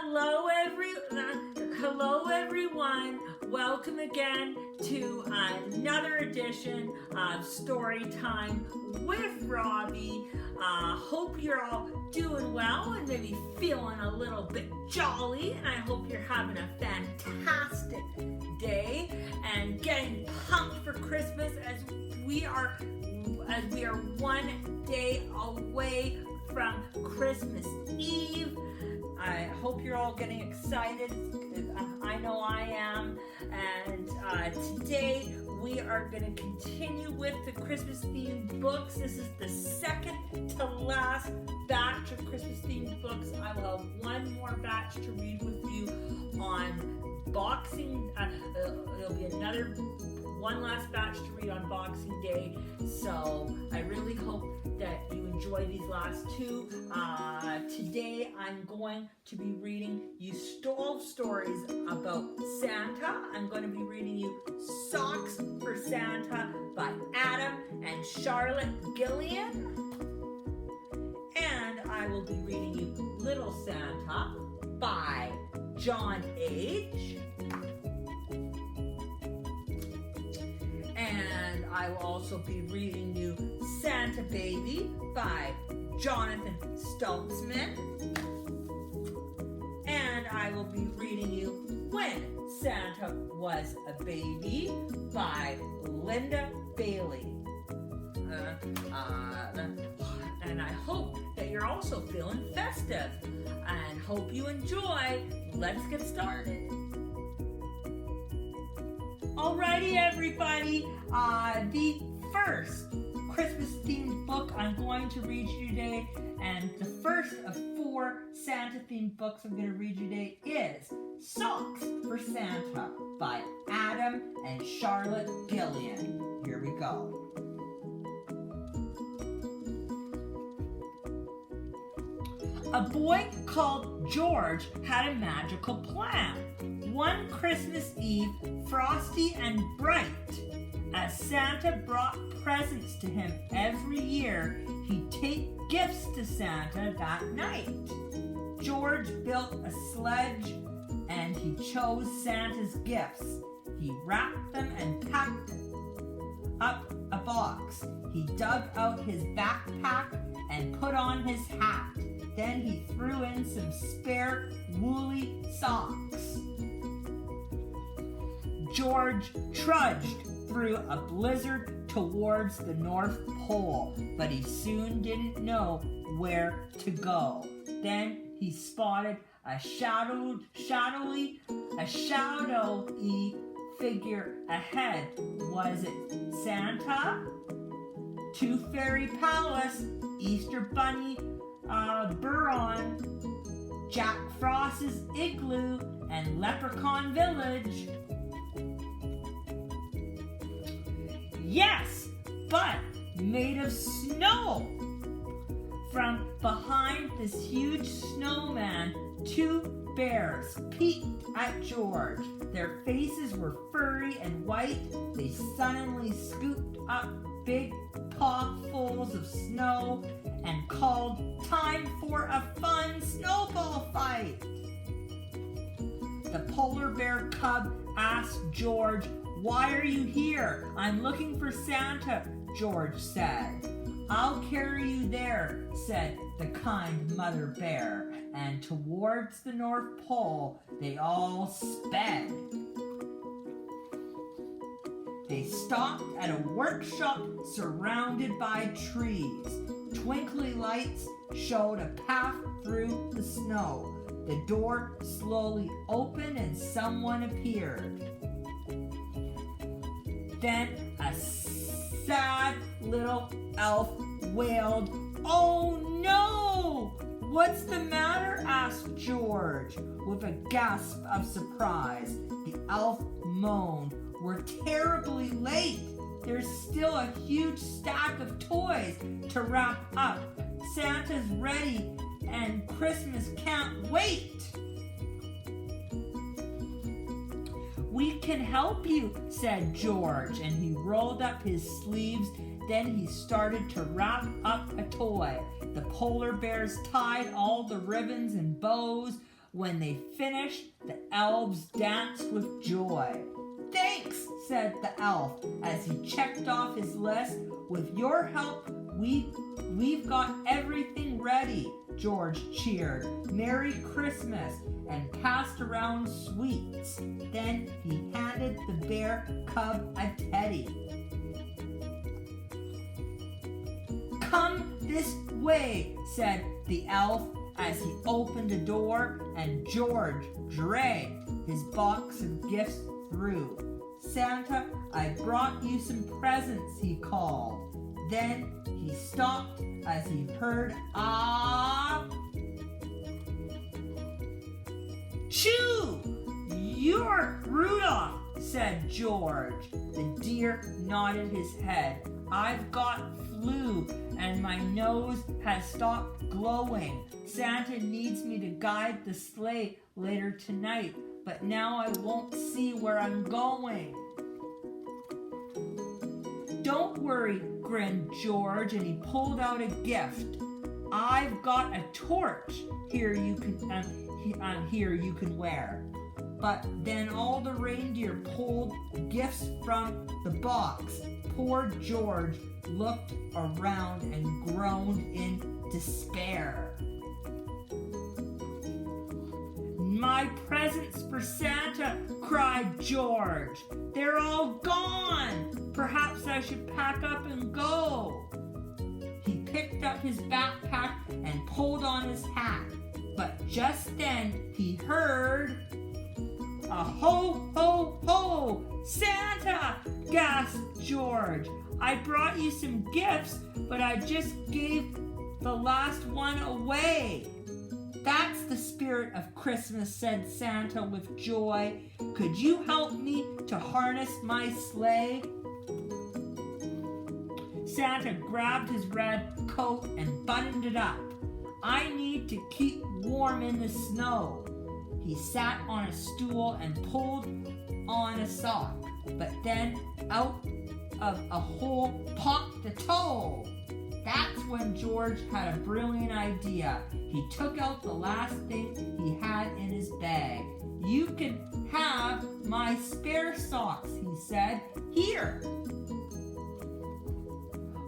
Hello everyone. Welcome again to another edition of Story Time with Robbie. Hope you're all doing well and maybe feeling a little bit jolly, and I hope you're having a fantastic day and getting pumped for Christmas as we are one day away from Christmas Eve. I hope you're all getting excited. I know I am. And today we are going to continue with the Christmas themed books. This is the second to last batch of Christmas themed books. I will have one more batch to read with you on Boxing. There'll be one last batch to read on Boxing Day. So I really hope that you enjoy these last two. Today I'm going to be reading you 12 stories about Santa. I'm going to be reading you Socks for Santa by Adam and Charlotte Gillian. And I will be reading you Little Santa by John H. And I will also be reading you Santa Baby by Jonathan Stoltzman. And I will be reading you When Santa Was a Baby by Linda Bailey. And I hope that you're also feeling festive and hope you enjoy. Let's get started. Alrighty, everybody. The first Christmas themed book I'm going to read you today, and the first of 4 Santa themed books I'm going to read you today, is Socks for Santa by Adam and Charlotte Gillian. Here we go. A boy called George had a magical plan. One Christmas Eve, frosty and bright, as Santa brought presents to him every year, he'd take gifts to Santa that night. George built a sledge and he chose Santa's gifts. He wrapped them and packed up a box. He dug out his backpack and put on his hat. Then he threw in some spare woolly socks. George trudged through a blizzard towards the North Pole, but he soon didn't know where to go. Then he spotted a shadowy figure ahead. Was it Santa? Tooth Fairy Palace, Easter Bunny Buron, Jack Frost's Igloo, and Leprechaun Village. Yes, but made of snow. From behind this huge snowman, 2 bears peeked at George. Their faces were furry and white. They suddenly scooped up big pawfuls of snow and called, "Time for a fun snowball fight!" The polar bear cub asked George, "Why are you here?" "I'm looking for Santa," George said. "I'll carry you there," said the kind mother bear, and towards the North Pole they all sped. They stopped at a workshop surrounded by trees. Twinkly lights showed a path through the snow. The door slowly opened and someone appeared. Then a sad little elf wailed, "Oh no! What's the matter?" asked George. With a gasp of surprise, the elf moaned, "We're terribly late. There's still a huge stack of toys to wrap up. Santa's ready and Christmas can't wait." "We can help you," said George, and he rolled up his sleeves. Then he started to wrap up a toy. The polar bears tied all the ribbons and bows When they finished, the elves danced with joy. "Thanks," said the elf as he checked off his list. "With your help, we've got everything ready," George cheered. "Merry Christmas," and passed around sweets. Then he handed the bear cub a teddy. "Come this way," said the elf as he opened a door, and George dragged his box of gifts through. "Santa, I brought you some presents," he called. Then he stopped as he heard "Shoo! You're Rudolph," said George. The deer nodded his head. "I've got flu and my nose has stopped glowing. Santa needs me to guide the sleigh later tonight, but now I won't see where I'm going." "Don't worry," grinned George, and he pulled out a gift. "I've got a torch here you can wear." But then all the reindeer pulled gifts from the box. Poor George looked around and groaned in despair. "My presents for Santa," cried George. "They're all gone. Perhaps I should pack up and go." He picked up his backpack and pulled on his hat. But just then he heard a "Ho, ho, ho! Santa!" gasped George. "I brought you some gifts, but I just gave the last one away." "That's the spirit of Christmas," said Santa with joy. "Could you help me to harness my sleigh?" Santa grabbed his red coat and buttoned it up. "I need to keep warm in the snow." He sat on a stool and pulled on a sock, but then out of a hole popped a toe. That's when George had a brilliant idea. He took out the last thing he had in his bag. "You can have my spare socks," he said. "Here."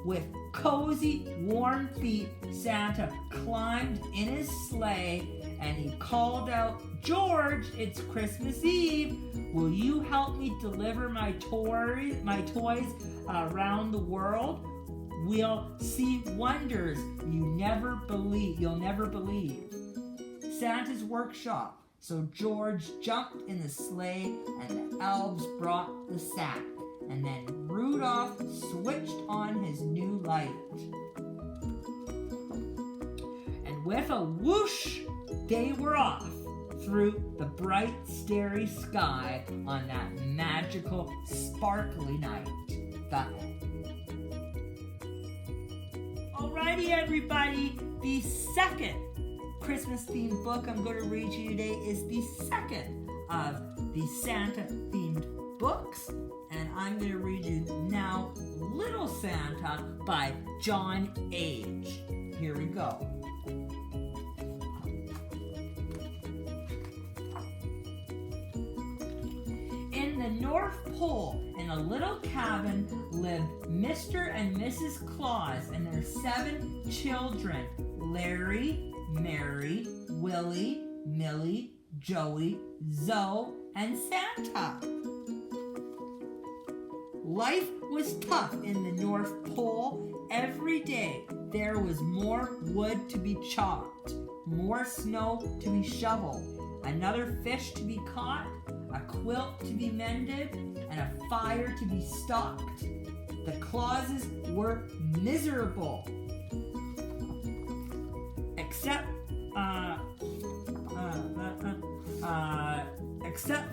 With cozy, warm feet, Santa climbed in his sleigh and he called out, "George, it's Christmas Eve. Will you help me deliver my toys around the world? We'll see wonders you'll never believe." Santa's workshop. So George jumped in the sleigh and the elves brought the sack. And then Rudolph switched on his new light. And with a whoosh, they were off through the bright, starry sky on that magical, sparkly night. The end. Alrighty, everybody, the second Christmas-themed book I'm going to read you today is the second of the Santa-themed books. And I'm going to read you now Little Santa by John Age. Here we go. In the North Pole, in a little cabin, lived Mr. and Mrs. Claus and their 7 children, Larry, Mary, Willie, Millie, Joey, Zoe, and Santa. Life was tough in the North Pole. Every day there was more wood to be chopped, more snow to be shoveled, another fish to be caught, a quilt to be mended, and a fire to be stocked. The Clauses were miserable. Except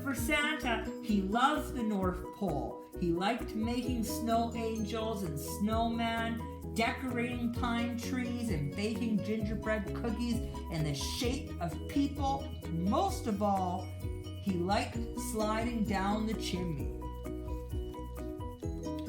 for Santa, he loves the North Pole. He liked making snow angels and snowmen, decorating pine trees, and baking gingerbread cookies in the shape of people. Most of all, he liked sliding down the chimney.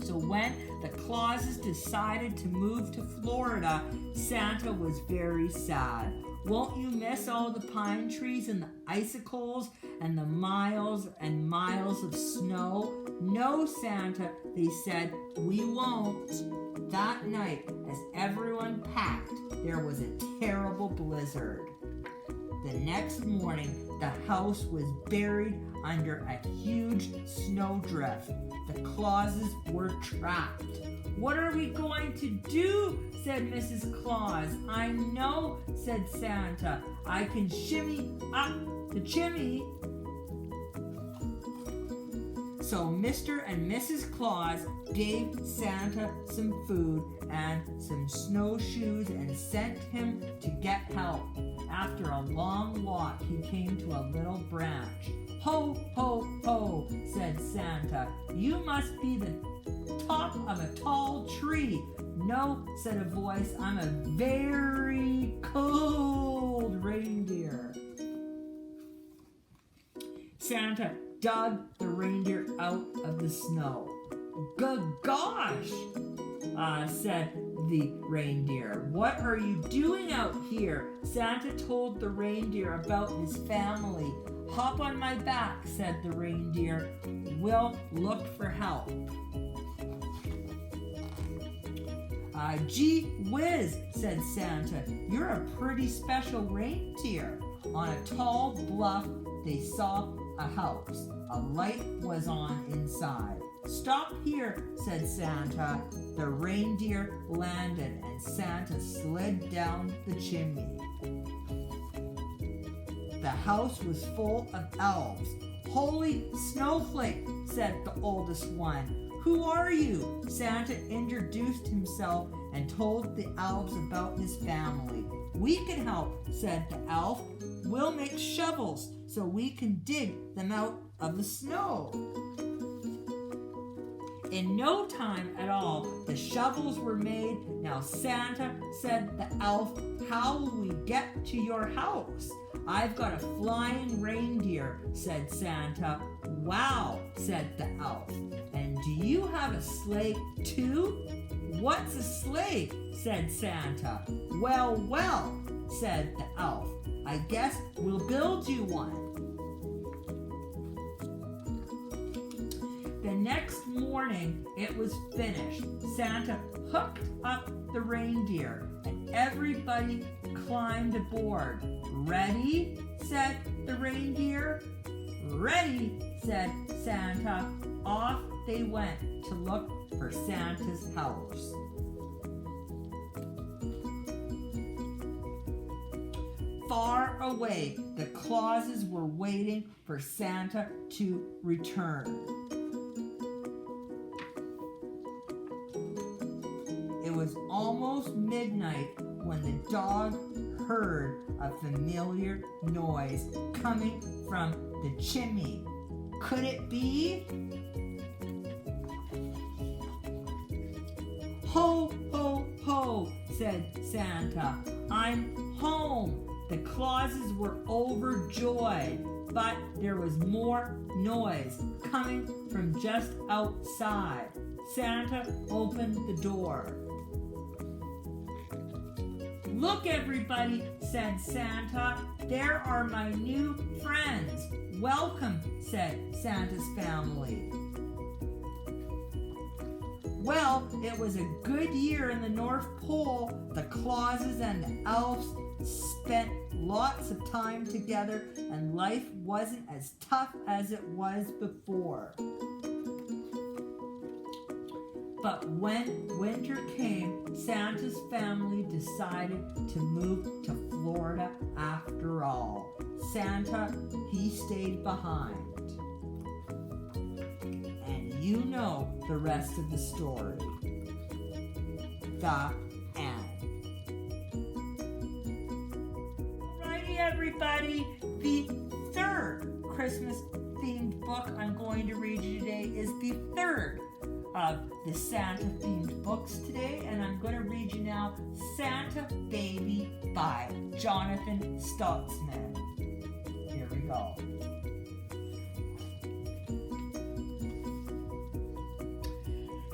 So when the Clauses decided to move to Florida, Santa was very sad. Won't you miss all the pine trees and the icicles and the miles and miles of snow? No, Santa, they said, we won't. That night, as everyone packed, there was a terrible blizzard. The next morning, the house was buried under a huge snowdrift. The Clauses were trapped. What are we going to do? Said Mrs. Claus. I know, said Santa. I can shimmy up the chimney. So Mr. and Mrs. Claus gave Santa some food and some snowshoes and sent him to get help. After a long walk, he came to a little branch. Ho, ho, ho, said Santa. You must be the top of a tall tree. No, said a voice, I'm a very cold reindeer. Santa dug the reindeer out of the snow. Good gosh, said the reindeer. What are you doing out here? Santa told the reindeer about his family. Hop on my back, said the reindeer. We'll look for help. Gee whiz, said Santa. You're a pretty special reindeer. On a tall bluff, they saw a house. A light was on inside. Stop here, said Santa. The reindeer landed and Santa slid down the chimney. The house was full of elves. Holy snowflake, said the oldest one. Who are you? Santa introduced himself and told the elves about his family. We can help, said the elf. We'll make shovels so we can dig them out of the snow. In no time at all, the shovels were made. Now Santa, said the elf, how will we get to your house? I've got a flying reindeer, said Santa. Wow, said the elf. And do you have a sleigh too? What's a sleigh? Said Santa. Well, well, said the elf. I guess we'll build you one. The next morning, it was finished. Santa hooked up the reindeer, and everybody climbed aboard. Ready? Said the reindeer. Ready, said Santa. Off they went to look for Santa's house. Far away, the Clauses were waiting for Santa to return. It was almost midnight when the dog heard a familiar noise coming from the chimney. Could it be? Ho, ho, ho, said Santa. I'm home. The Clauses were overjoyed, but there was more noise coming from just outside. Santa opened the door. Look, everybody, said Santa. There are my new friends. Welcome, said Santa's family. Well, it was a good year in the North Pole. The Clauses and the elves spent lots of time together, and life wasn't as tough as it was before. But when winter came, Santa's family decided to move to Florida after all. Santa, he stayed behind. And you know the rest of the story. The end. Alrighty, everybody. The third Christmas-themed book I'm going to read you today is the third of the Santa-themed books today, and I'm going to read you now Santa Baby by Jonathan Stutzman. Here we go.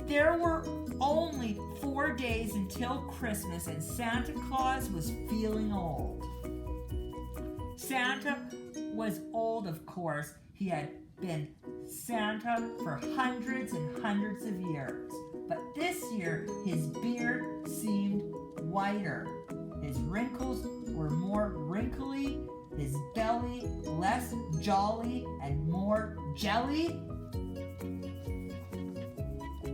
There were only 4 days until Christmas, and Santa Claus was feeling old. Santa was old, of course. He had been Santa for hundreds and hundreds of years. But this year, his beard seemed whiter. His wrinkles were more wrinkly, his belly less jolly and more jelly.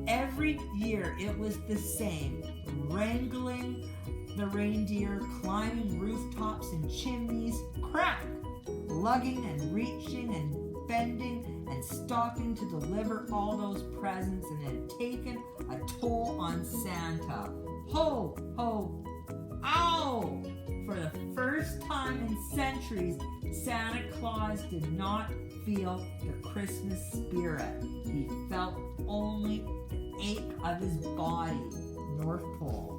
Every year it was the same, wrangling the reindeer, climbing rooftops and chimneys, crack, lugging and reaching and bending and stopping to deliver all those presents, and it had taken a toll on Santa. Ho, ho, ow! For the first time in centuries, Santa Claus did not feel the Christmas spirit. He felt only the ache of his body, North Pole.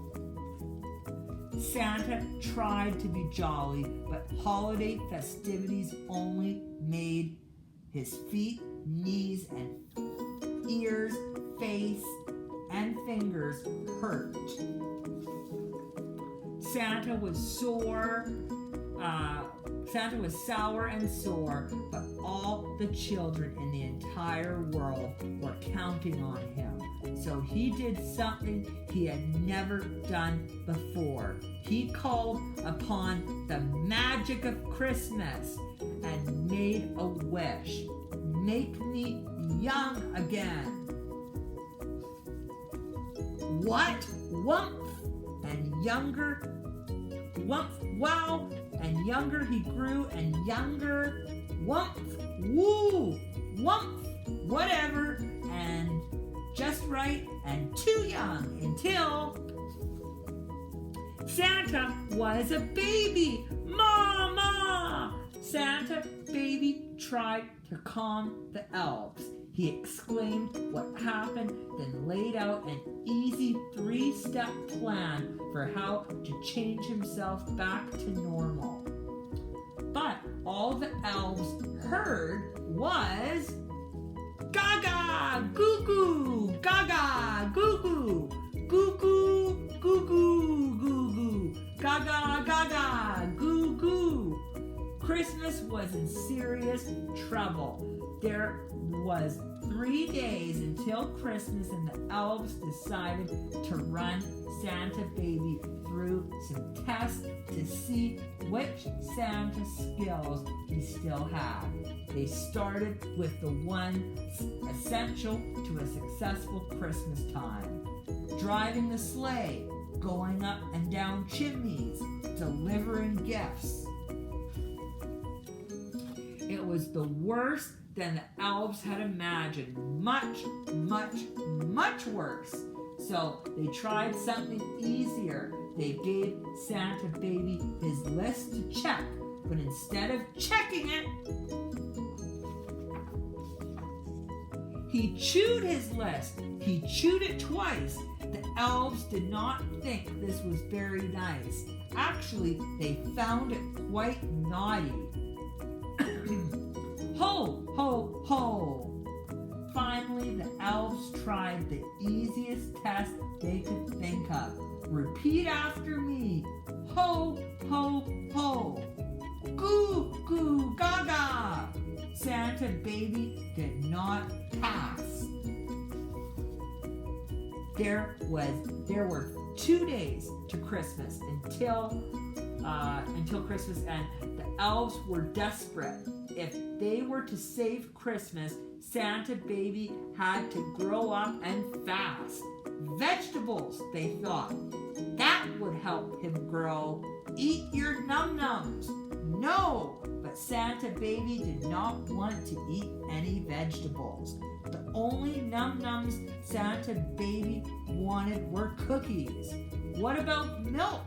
Santa tried to be jolly, but holiday festivities only made his feet, knees, and ears, face, and fingers hurt. Santa was sour and sore, but all the children in the entire world were counting on him. So he did something he had never done before. He called upon the magic of Christmas and made a wish. Make me young again. What? Wumph! And younger. Wumph! Wow! And younger he grew, and younger. Wumph! Woo! Wumph! Whatever. And just right, and too young until Santa was a baby. Mama! Santa baby tried to calm the elves. He explained what happened, then laid out an easy 3-step plan for how to change himself back to normal. But all the elves heard was Gaga! Goo-goo! Gaga! Goo-goo! Goo-goo! Goo-goo! Goo-goo! Gaga! Gaga! Goo-goo! Christmas was in serious trouble. There was 3 days until Christmas, and the elves decided to run Santa baby through some tests to see which Santa skills he still had. They started with the one essential to a successful Christmas time: driving the sleigh, going up and down chimneys, delivering gifts. It was the worst than the elves had imagined. Much, much, much worse. So they tried something easier. They gave Santa baby his list to check, but instead of checking it, he chewed his list. He chewed it twice. The elves did not think this was very nice. Actually, they found it quite naughty. Ho, ho, ho! Finally, the elves tried the easiest test they could think of. Repeat after me. Ho, ho, ho! Goo, goo, gaga! Santa baby did not pass. There were 2 days to Christmas until Christmas, and the elves were desperate. If they were to save Christmas, Santa baby had to grow up and fast. Vegetables, they thought. That would help him grow. Eat your num-nums. No, but Santa baby did not want to eat any vegetables. The only num-nums Santa baby wanted were cookies. What about milk?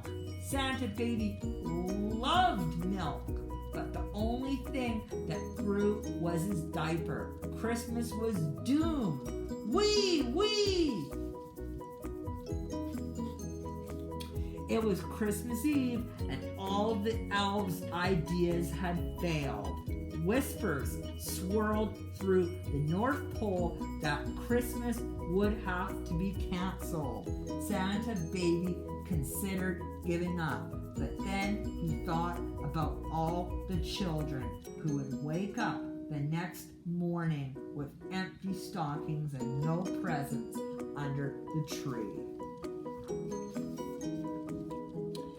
Santa baby loved milk. But the only thing that grew was his diaper. Christmas was doomed. Wee, wee! It was Christmas Eve, and all of the elves' ideas had failed. Whispers swirled through the North Pole that Christmas would have to be canceled. Santa baby considered giving up. But then he thought about all the children who would wake up the next morning with empty stockings and no presents under the tree.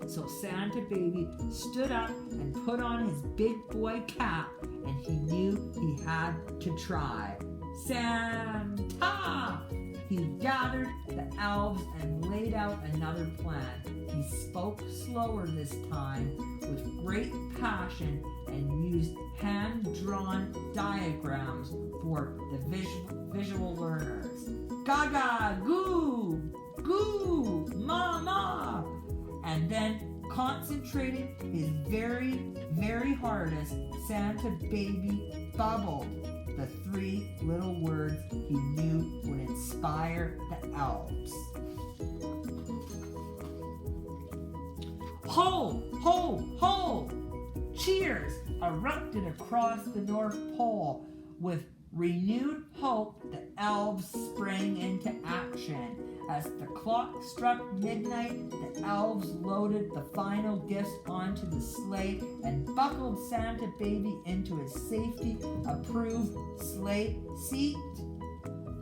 So Santa Baby stood up and put on his big boy cap, and he knew he had to try. Santa! He gathered the elves and laid out another plan. He spoke slower this time with great passion and used hand-drawn diagrams for the visual learners. Gaga, goo, goo, mama! And then, concentrating his very, very hardest, Santa Baby bubbled the 3 little words he knew would inspire the elves. Ho, ho, ho! Cheers erupted across the North Pole. With renewed hope, the elves sprang into action. As the clock struck midnight, the elves loaded the final gifts onto the sleigh and buckled Santa Baby into his safety-approved sleigh seat.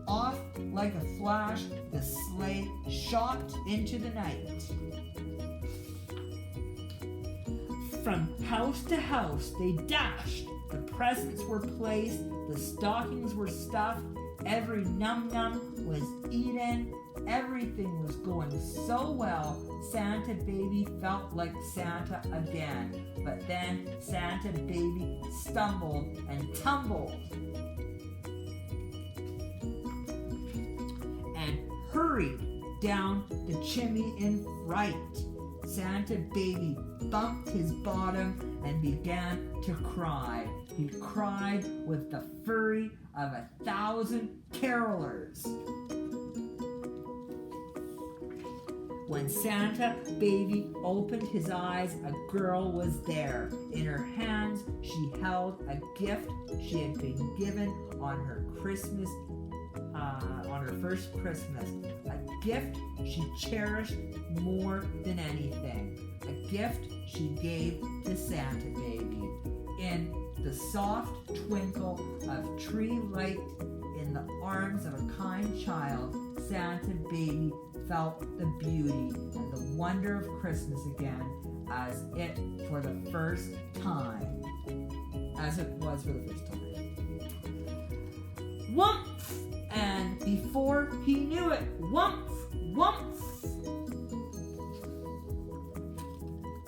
Off like a flash, the sleigh shot into the night. From house to house they dashed. The presents were placed, the stockings were stuffed, every num-num was eaten. Everything was going so well, Santa Baby felt like Santa again. But then Santa Baby stumbled and tumbled and hurried down the chimney in fright. Santa Baby bumped his bottom and began to cry. He cried with the fury of 1,000 carolers. When Santa Baby opened his eyes, a girl was there. In her hands, she held a gift she had been given on her first Christmas. A gift she cherished more than anything. A gift she gave to Santa Baby. In the soft twinkle of tree light in the arms of a kind child, Santa Baby felt the beauty and the wonder of Christmas again as it was for the first time. Whumph! And before he knew it, whumph! Whumph!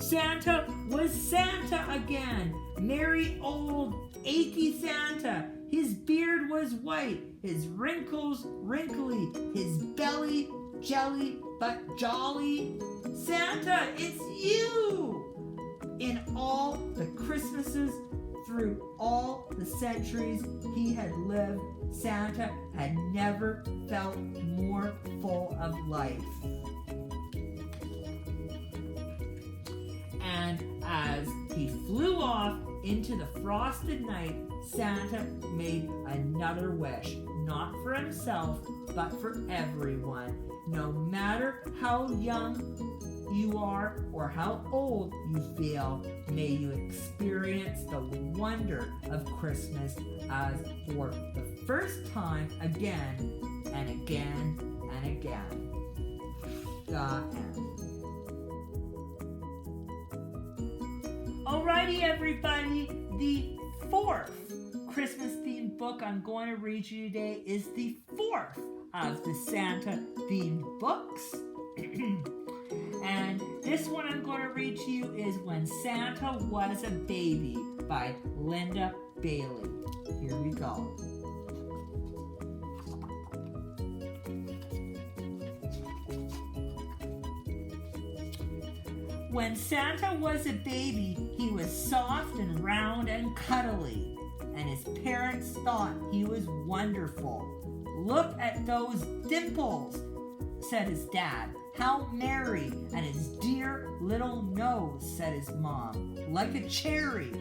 Santa was Santa again. Merry old achy Santa. His beard was white, his wrinkles wrinkly, his belly jelly but jolly. Santa, it's you! In all the Christmases through all the centuries he had lived, Santa had never felt more full of life. And as he flew off into the frosted night, Santa made another wish, not for himself, but for everyone. No matter how young you are or how old you feel, may you experience the wonder of Christmas as for the first time again and again and again. The end. Alrighty, everybody, the 4th Christmas-themed book I'm going to read you today is the 4th of the Santa-themed books. And this one I'm going to read to you is When Santa Was a Baby by Linda Bailey. Here we go. When Santa was a baby, he was soft and round and cuddly, and his parents thought he was wonderful. Look at those dimples, said his dad. How merry, and his dear little nose, said his mom, like a cherry.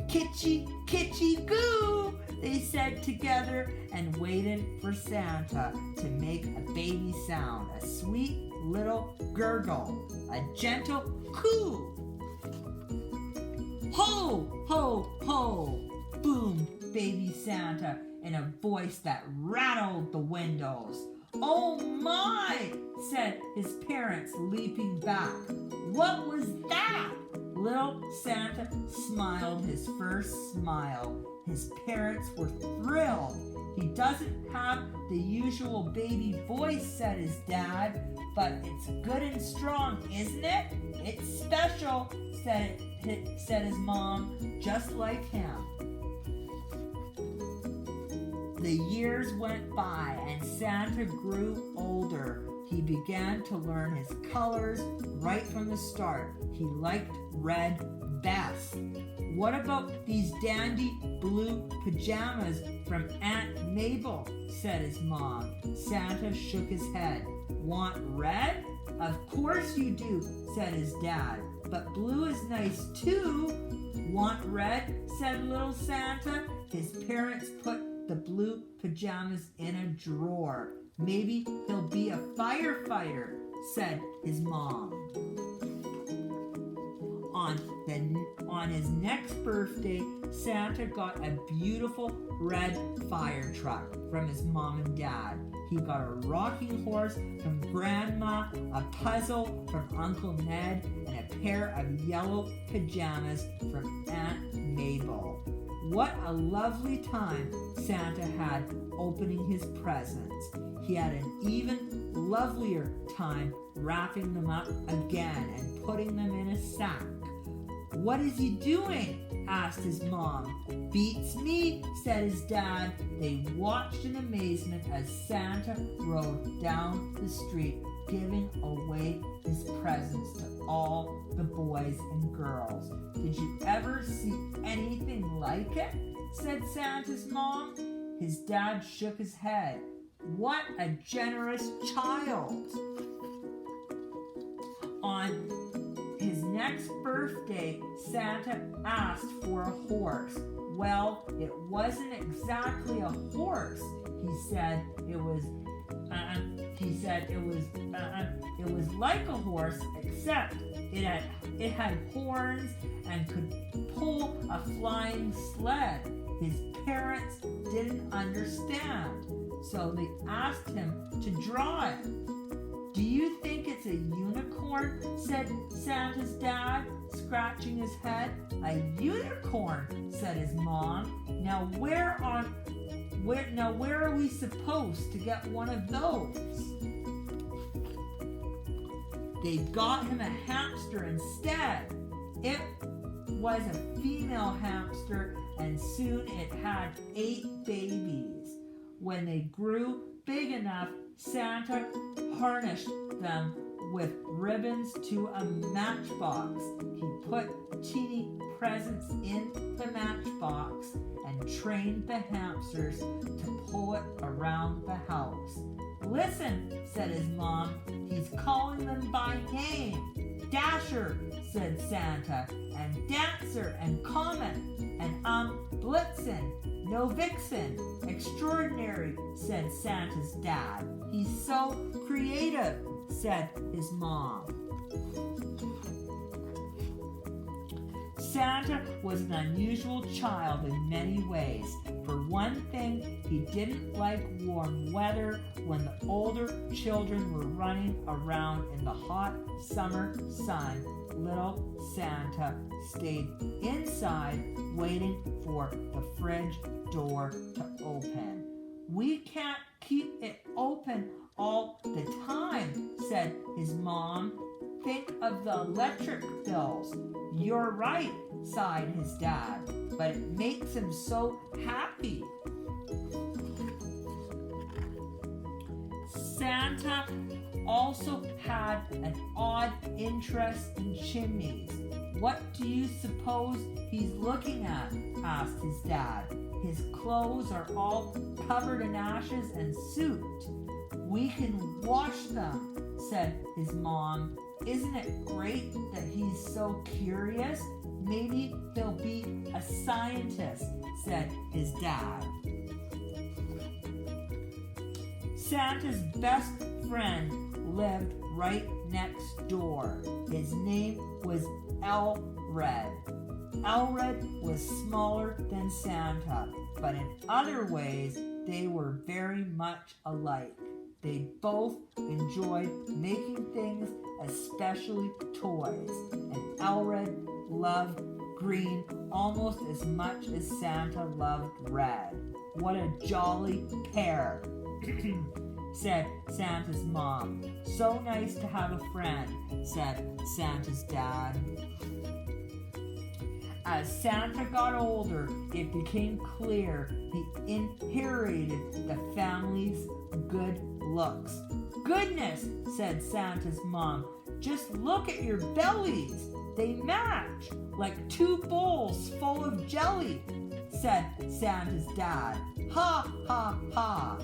Kitchy, kitchy, goo, they said together and waited for Santa to make a baby sound, a sweet little gurgle, a gentle coo. Ho, ho, ho, boomed Baby Santa in a voice that rattled the windows. Oh my, said his parents, leaping back. What was that? Little Santa smiled his first smile. His parents were thrilled. He doesn't have the usual baby voice, said his dad, but it's good and strong, isn't it? It's special, said his mom, just like him. The years went by and Santa grew older. He began to learn his colors right from the start. He liked red best. What about these dandy blue pajamas from Aunt Mabel, said his mom. Santa shook his head. Want red? Of course you do, said his dad. But blue is nice too. Want red? Said little Santa. His parents put the blue pajamas in a drawer. Maybe he'll be a firefighter, said his mom. On his next birthday, Santa got a beautiful red fire truck from his mom and dad. He got a rocking horse from Grandma, a puzzle from Uncle Ned, and a pair of yellow pajamas from Aunt Mabel. What a lovely time Santa had opening his presents. He had an even lovelier time wrapping them up again and putting them in a sack. What is he doing? Asked his mom. Beats me, said his dad. They watched in amazement as Santa rode down the street, giving away his presents to all the boys and girls. Did you ever see anything like it? Said Santa's mom. His dad shook his head. What a generous child. On his next birthday, Santa asked for a horse. Well, it wasn't exactly a horse. He said it was like a horse, except it had horns and could pull a flying sled. His parents didn't understand, so they asked him to draw it. Do you think it's a unicorn? Said Santa's dad, scratching his head. A unicorn, said his mom. Now where are we supposed to get one of those? They got him a hamster instead. It was a female hamster, and soon it had 8 babies. When they grew big enough, Santa harnessed them with ribbons to a matchbox. He put teeny presents in the matchbox and trained the hamsters to pull it around the house. Listen, said his mom, he's calling them by name. Dasher, said Santa, and Dancer, and Comet, and Blitzen. No Vixen. Extraordinary, said Santa's dad. He's so creative, said his mom. Santa was an unusual child in many ways. For one thing, he didn't like warm weather when the older children were running around in the hot summer sun. Little Santa stayed inside waiting for the fridge door to open. We can't keep it open all the time, said his mom. Think of the electric bills. You're right, sighed his dad, but it makes him so happy. Santa also had an odd interest in chimneys. What do you suppose he's looking at? Asked his dad. His clothes are all covered in ashes and soot. We can wash them, said his mom. Isn't it great that he's so curious? Maybe he'll be a scientist, said his dad. Santa's best friend lived right next door. His name was Elred. Elred was smaller than Santa, but in other ways, they were very much alike. They both enjoyed making things, especially toys, and Elred loved green almost as much as Santa loved red. What a jolly pair, said Santa's mom. So nice to have a friend, said Santa's dad. As Santa got older, it became clear he inherited the family's good looks. Goodness, said Santa's mom, just look at your bellies. They match like two bowls full of jelly, said Santa's dad. Ha, ha, ha.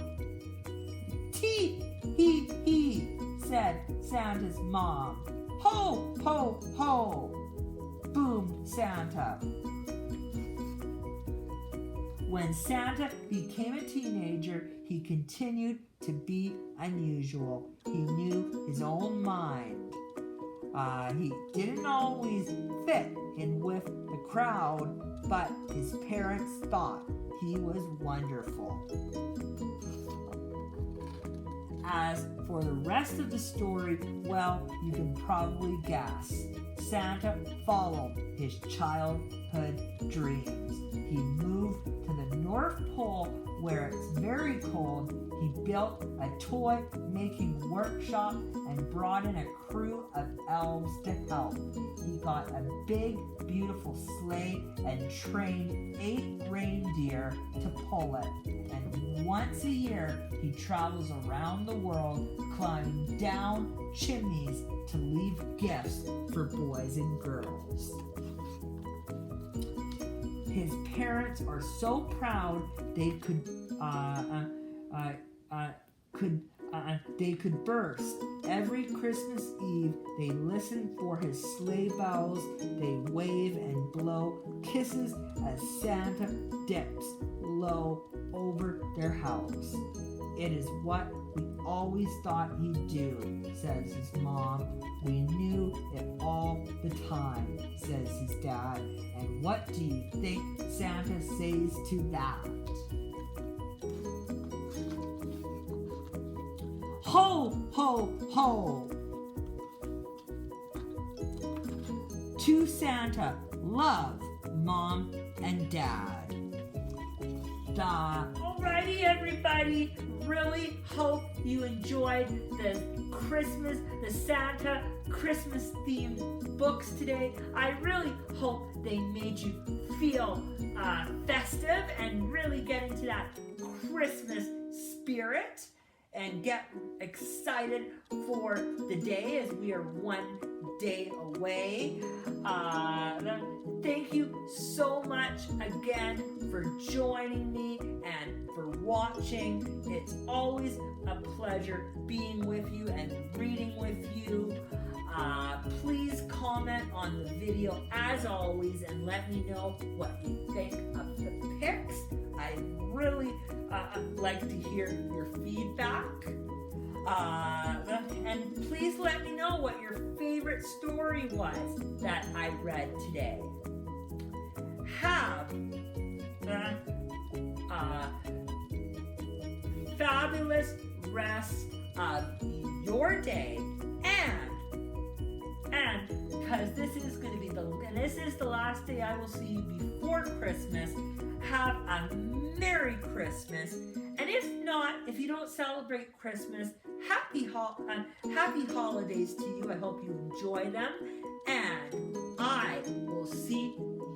Tee, hee, hee, said Santa's mom. Ho, ho, ho, boomed Santa. When Santa became a teenager, he continued to be unusual. He knew his own mind. He didn't always fit in with the crowd, but his parents thought he was wonderful. As for the rest of the story, well, you can probably guess. Santa followed his childhood dreams. He moved to the North Pole where it's very cold. He built a toy-making workshop and brought in a crew of elves to help. He got a big, beautiful sleigh and trained 8 reindeer to pull it. And once a year, he travels around the world, climbing down chimneys to leave gifts for boys and girls. His parents are so proud they could burst. Every Christmas Eve, they listen for his sleigh bells. They wave and blow kisses as Santa dips low over their house. It is what we always thought he'd do, says his mom. We knew it all the time, says his dad. And what do you think Santa says to that? Ho, ho, ho! To Santa, love, Mom and Dad. Alrighty, everybody. Really hope you enjoyed the Santa Christmas themed books today. I really hope they made you feel festive and really get into that Christmas spirit and get excited for the day as we are one day away. Thank you so much again for joining me and for watching. It's always a pleasure being with you and reading with you. Please comment on the video as always and let me know what you think of the pics. I really like to hear your feedback. And please let me know what your favorite story was that I read today. Have a fabulous rest of your day, and because this is going to be this is the last day I will see you before Christmas, have a Merry Christmas. And if you don't celebrate Christmas, happy holidays to you. I hope you enjoy them. And I will see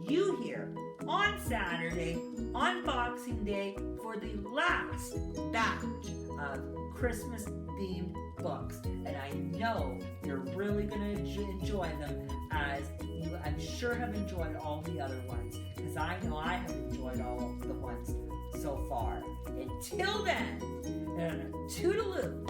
you here on Saturday, on Boxing Day, for the last batch of Christmas-themed books. And I know you're really going to enjoy them, as you, I'm sure, have enjoyed all the other ones, because I know I have enjoyed all the ones so far. Until then, toodaloo.